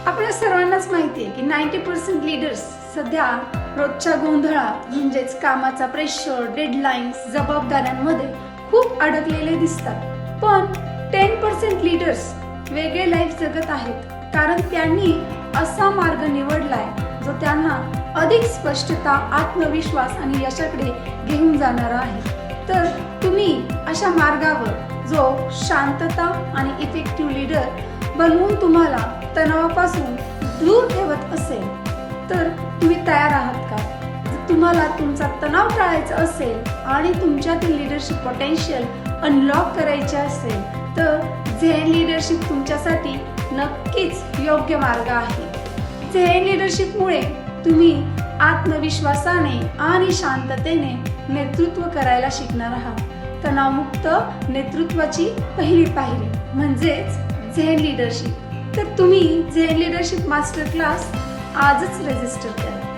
आपल्या सर्वांनाच माहिती आहे की 90% लीडर्स सध्या रोजच्या गोंधळात म्हणजेच कामाचा प्रेशर, डेडलाईन्स, जबाबदाऱ्यांमध्ये खूप अडकलेले दिसतात. पण 10% लीडर्स वेगळे लाईफ जगत आहेत, कारण त्यांनी असा मार्ग निवडलाय जो त्यांना अधिक स्पष्टता, आत्मविश्वास आणि यशाकडे घेऊन जाणारा आहे. तर तुम्ही अशा मार्गावर जो शांतता आणि इफेक्टिव्ह लीडर बनवून तुम्हाला तणावापासून दूर ठेवत असेल तर तुम्ही तयार आहात का? जर तुम्हाला तुमचा तणाव टाळायचा असेल आणि तुमच्यातील लीडरशिप पोटेन्शियल अनलॉक करायचे असेल तर झेन लीडरशिप तुमच्यासाठी नक्कीच योग्य मार्ग आहे. झेन लीडरशिपमुळे तुम्ही आत्मविश्वासाने आणि शांततेने नेतृत्व करायला शिकणार आहात. तणावमुक्त नेतृत्वाची पहिली पायरी म्हणजेच झेन लीडरशिप. तर तुम्ही झेन लीडरशिप मास्टर क्लास आजच रजिस्टर करा.